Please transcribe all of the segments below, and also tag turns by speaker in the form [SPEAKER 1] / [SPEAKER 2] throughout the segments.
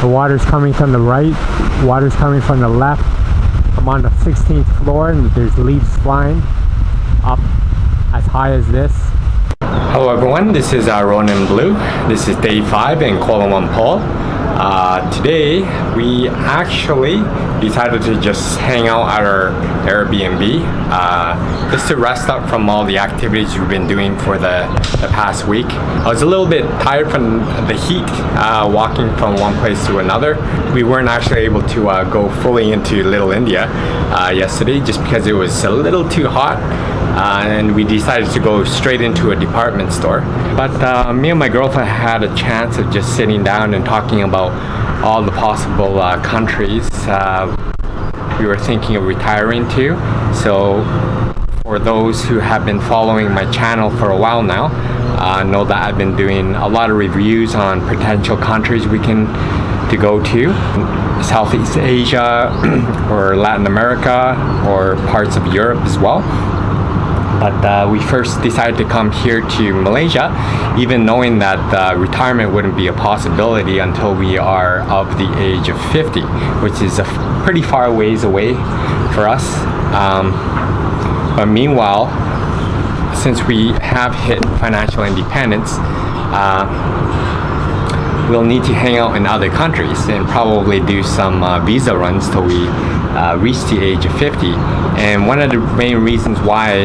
[SPEAKER 1] The water's coming from the right, water's coming from the left. I'm on the 16th floor and there's leaves flying up as high as this. Hello everyone, this is Ronan Blue. This is day 5 in Kuala Lumpur. Today we actually decided to just hang out at our Airbnb just to rest up from all the activities we've been doing for the past week. I was a little bit tired from the heat walking from one place to another. We weren't actually able to go fully into Little India yesterday just because it was a little too hot. And we decided to go straight into a department store. But me and my girlfriend had a chance of just sitting down and talking about all the possible countries we were thinking of retiring to. So for those who have been following my channel for a while now, know that I've been doing a lot of reviews on potential countries we can to go to. Southeast Asia or Latin America or parts of Europe as well. But we first decided to come here to Malaysia, even knowing that retirement wouldn't be a possibility until we are of the age of 50, which is a pretty far ways away for us. But meanwhile, since we have hit financial independence, we'll need to hang out in other countries and probably do some visa runs till we reach the age of 50. And one of the main reasons why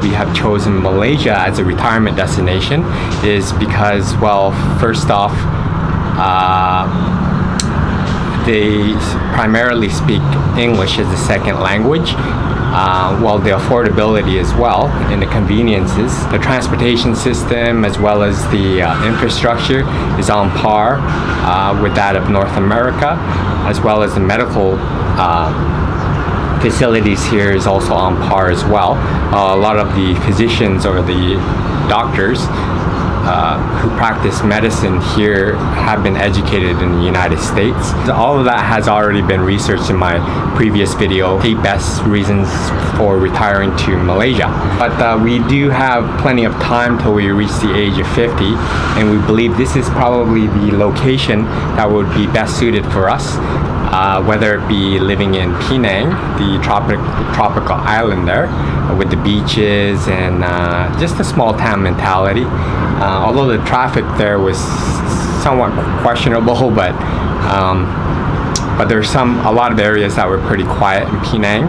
[SPEAKER 1] we have chosen Malaysia as a retirement destination is because, well, first off, they primarily speak English as a second language. Well, the affordability as well and the conveniences, the transportation system as well as the infrastructure is on par with that of North America, as well as the medical facilities here is also on par as well. A lot of the physicians or the doctors who practice medicine here have been educated in the United States. All of that has already been researched in my previous video, 8 best reasons for retiring to Malaysia. But we do have plenty of time till we reach the age of 50, and we believe this is probably the location that would be best suited for us. Whether it be living in Penang, the tropical island there, with the beaches and just a small town mentality. Although the traffic there was somewhat questionable, but there's a lot of areas that were pretty quiet in Penang.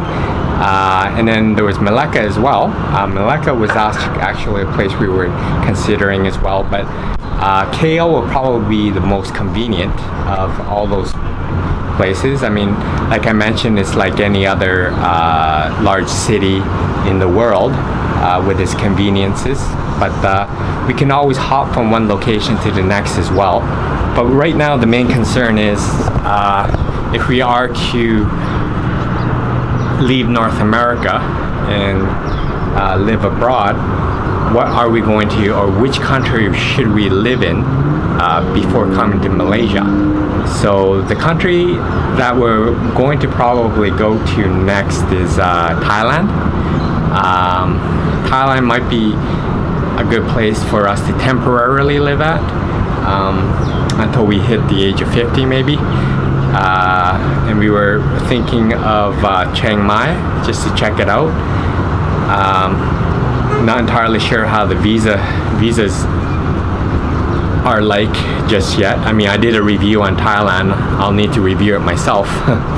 [SPEAKER 1] And then there was Melaka as well. Melaka was actually a place we were considering as well, but KL will probably be the most convenient of all those places. I mean, like I mentioned, it's like any other large city in the world with its conveniences, but we can always hop from one location to the next as well. But right now the main concern is if we are to leave North America and live abroad, what are we going to, or which country should we live in before coming to Malaysia? So the country that we're going to probably go to next is Thailand. Thailand might be a good place for us to temporarily live at until we hit the age of 50 maybe. And we were thinking of Chiang Mai just to check it out. Not entirely sure how the visas are like just yet. I mean, I did a review on Thailand. I'll need to review it myself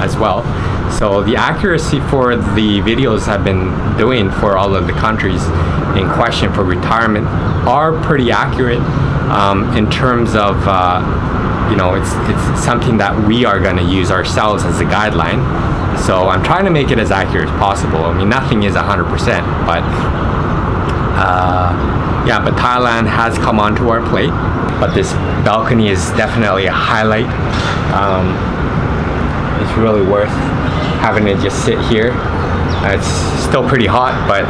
[SPEAKER 1] as well. So the accuracy for the videos I've been doing for all of the countries in question for retirement are pretty accurate in terms of you know, it's something that we are going to use ourselves as a guideline. So I'm trying to make it as accurate as possible. I mean, nothing is 100%, but yeah, but Thailand has come onto our plate. But this balcony is definitely a highlight. It's really worth having to just sit here. It's still pretty hot, but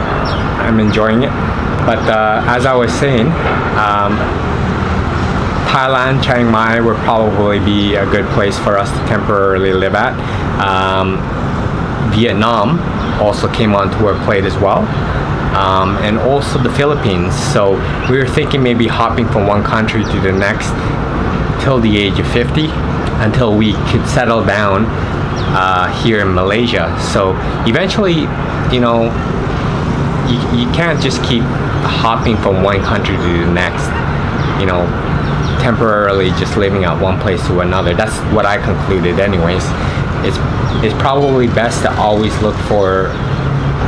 [SPEAKER 1] I'm enjoying it. But as I was saying, Thailand, Chiang Mai would probably be a good place for us to temporarily live at. Vietnam also came onto our plate as well. And also the Philippines. So we were thinking maybe hopping from one country to the next till the age of 50. until we could settle down here in Malaysia. So eventually, you know, you can't just keep hopping from one country to the next, you know, temporarily just living at one place to another. That's what I concluded anyways. It's probably best to always look for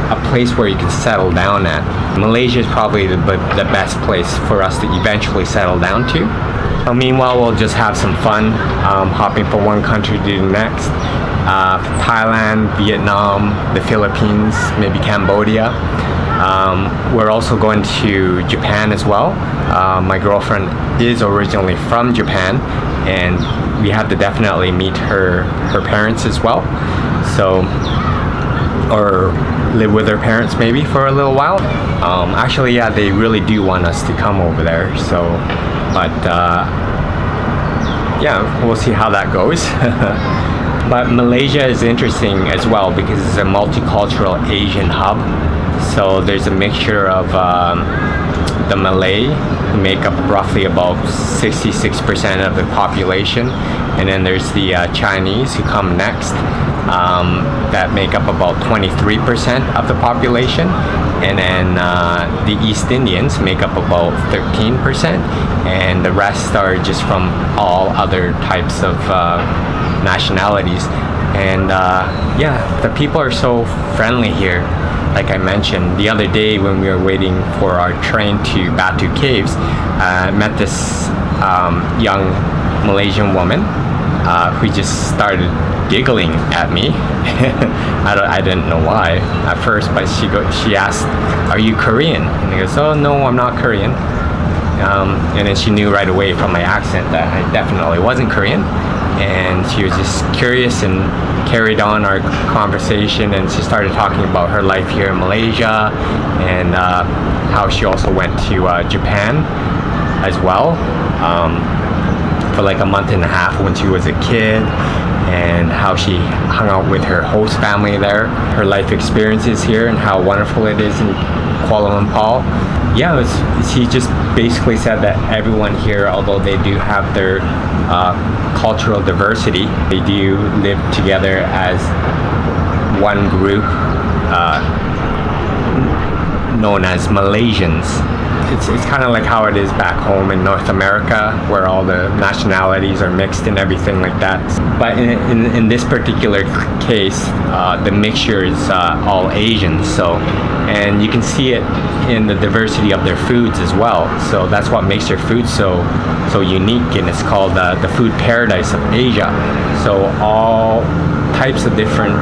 [SPEAKER 1] a place where you can settle down at. Malaysia is probably the best place for us to eventually settle down to. Meanwhile, we'll just have some fun hopping from one country to the next. Thailand, Vietnam, the Philippines, maybe Cambodia. We're also going to Japan as well. My girlfriend is originally from Japan, and we have to definitely meet her parents as well. So, or live with her parents maybe for a little while. Actually, yeah, they really do want us to come over there. So, but yeah, we'll see how that goes. But Malaysia is interesting as well because it's a multicultural Asian hub. So there's a mixture of the Malay, who make up roughly about 66% of the population, and then there's the Chinese, who come next, that make up about 23% of the population, and then the East Indians make up about 13%, and the rest are just from all other types of nationalities. And yeah, the people are so friendly here. Like I mentioned, the other day when we were waiting for our train to Batu Caves, I met this young Malaysian woman who just started giggling at me. I didn't know why at first, but she asked, "Are you Korean?" And I goes, "Oh no, I'm not Korean." And then she knew right away from my accent that I definitely wasn't Korean. And she was just curious and carried on our conversation, and she started talking about her life here in Malaysia and how she also went to Japan as well for like a month and a half when she was a kid, and how she hung out with her host family there, her life experiences here and how wonderful it is in Kuala Lumpur. Yeah, she just basically said that everyone here, although they do have their cultural diversity, they do live together as one group known as Malaysians. It's kind of like how it is back home in North America, where all the nationalities are mixed and everything like that. But in this particular case, the mixture is all Asians. So, and you can see it in the diversity of their foods as well. So that's what makes their food so unique, and it's called the food paradise of Asia. So all types of different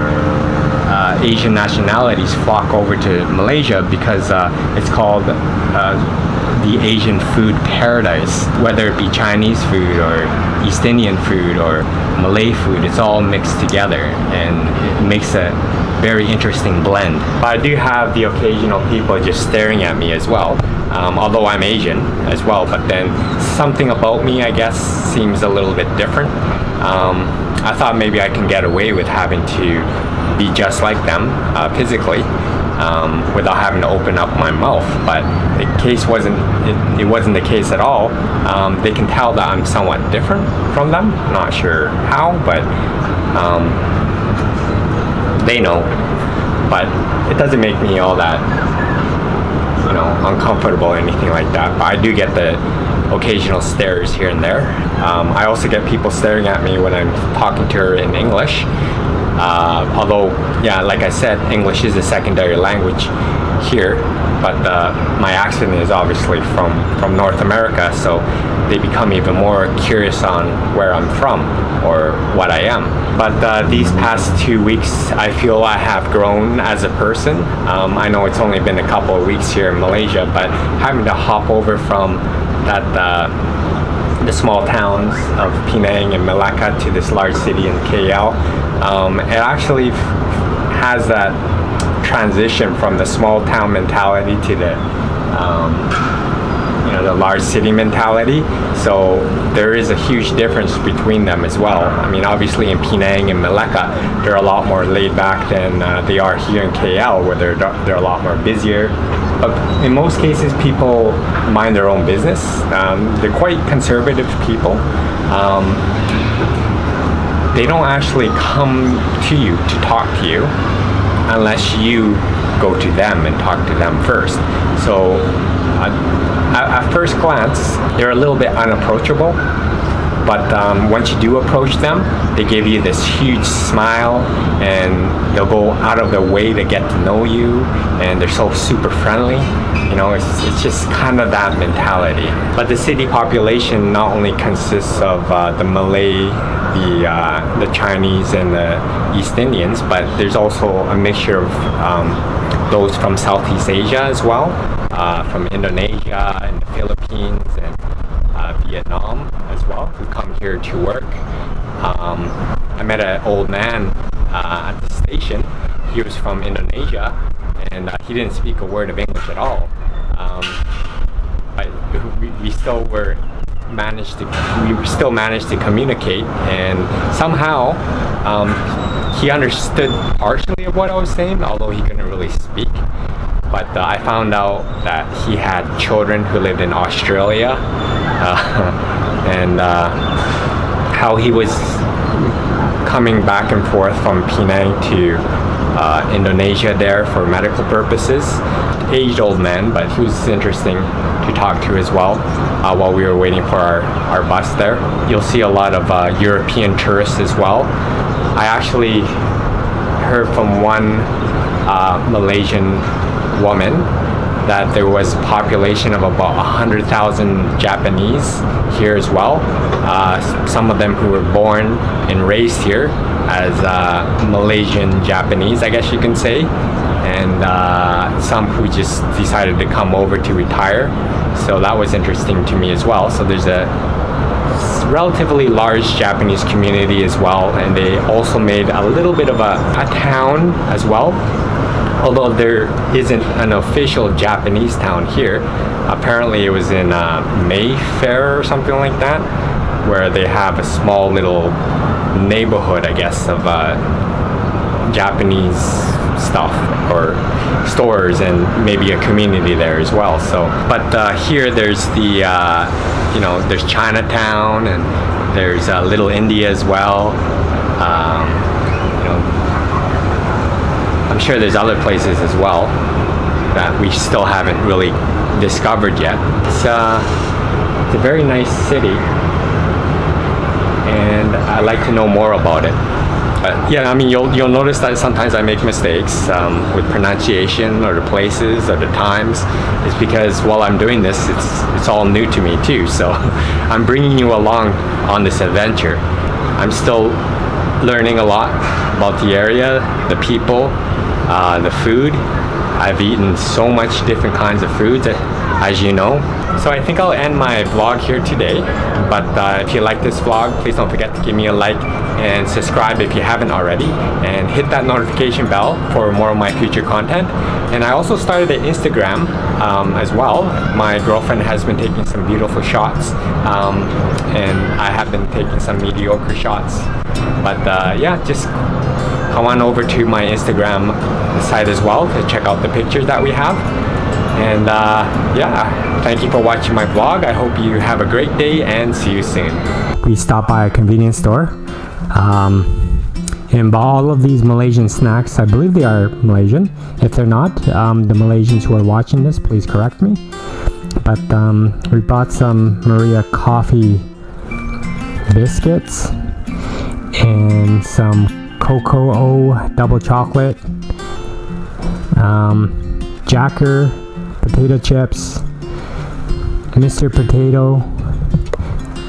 [SPEAKER 1] Asian nationalities flock over to Malaysia because it's called the Asian food paradise. Whether it be Chinese food or East Indian food or Malay food, it's all mixed together, and it makes a very interesting blend. I do have the occasional people just staring at me as well, although I'm Asian as well, but then something about me, I guess, seems a little bit different. I thought maybe I can get away with having to be just like them physically, without having to open up my mouth, but the case wasn't the case at all. They can tell that I'm somewhat different from them, not sure how, but they know. But it doesn't make me all that, you know, uncomfortable or anything like that. But I do get the occasional stares here and there. I also get people staring at me when I'm talking to her in English. Although, yeah, like I said, English is a secondary language here, but my accent is obviously from North America, so they become even more curious on where I'm from or what I am. But these past 2 weeks, I feel I have grown as a person. I know it's only been a couple of weeks here in Malaysia, but having to hop over from the small towns of Penang and Melaka to this large city in KL, it actually has that transition from the small town mentality to the the large city mentality. So there is a huge difference between them as well. I mean, obviously in Penang and Melaka, they're a lot more laid back than they are here in KL, where they're a lot more busier. But in most cases, people mind their own business. They're quite conservative people. they don't actually come to you to talk to you unless you go to them and talk to them first. So at first glance, they're a little bit unapproachable, but once you do approach them, they give you this huge smile, and they'll go out of their way to get to know you, and they're so super friendly. You know, it's just kind of that mentality. But the city population not only consists of the Malay, the Chinese, and the East Indians, but there's also a mixture of those from Southeast Asia as well, from Indonesia and the Philippines and Vietnam as well, who come here to work. I met an old man at the station. He was from Indonesia, and he didn't speak a word of English at all. But we still managed to communicate, and somehow he understood partially of what I was saying, although he couldn't really speak. But I found out that he had children who lived in Australia, and how he was coming back and forth from Penang to Indonesia there for medical purposes. Aged old man, but he was interesting to talk to as well while we were waiting for our bus there. You'll see a lot of European tourists as well. I actually heard from one Malaysian woman that there was a population of about 100,000 Japanese here as well. Some of them who were born and raised here as Malaysian Japanese, I guess you can say, and some who just decided to come over to retire. So that was interesting to me as well. So there's a relatively large Japanese community as well, and they also made a little bit of a town as well. Although there isn't an official Japanese town here, apparently it was in Mayfair or something like that, where they have a small little neighborhood, I guess, of Japanese stuff or stores, and maybe a community there as well. So, but here there's the, there's Chinatown, and there's Little India as well. I'm sure there's other places as well that we still haven't really discovered yet. It's a very nice city, and I'd like to know more about it. But yeah, I mean, you'll notice that sometimes I make mistakes with pronunciation or the places or the times. It's because while I'm doing this, it's all new to me too. So I'm bringing you along on this adventure. I'm still learning a lot about the area, the people, the food. I've eaten so much different kinds of food, as you know. So I think I'll end my vlog here today. But if you like this vlog, please don't forget to give me a like and subscribe if you haven't already, and hit that notification bell for more of my future content. And I also started an Instagram as well. My girlfriend has been taking some beautiful shots, and I have been taking some mediocre shots. But yeah, just come on over to my Instagram site as well to check out the pictures that we have. And yeah, thank you for watching my vlog. I hope you have a great day, and see you soon. We stopped by a convenience store and bought all of these Malaysian snacks. I believe they are Malaysian. If they're not, the Malaysians who are watching this, please correct me. But we bought some Maria coffee biscuits and some cocoa double chocolate, Jacker potato chips, Mr. Potato,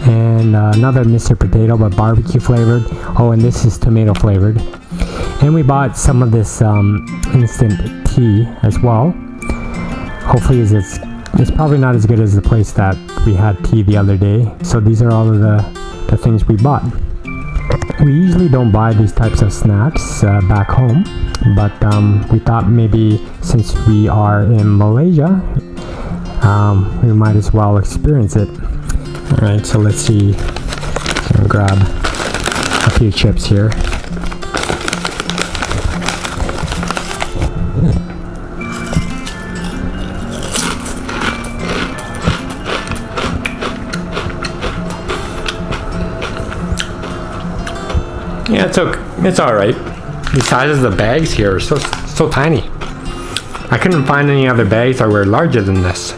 [SPEAKER 1] and another Mr. Potato but barbecue flavored. Oh, and this is tomato flavored. And we bought some of this instant tea as well. Hopefully it's probably not as good as the place that we had tea the other day. So these are all of the things we bought. We usually don't buy these types of snacks back home, but we thought maybe since we are in Malaysia, we might as well experience it. Alright, so let's see. I'm gonna grab a few chips here. Yeah, it's all right. The sizes of the bags here are so tiny. I couldn't find any other bags that were larger than this.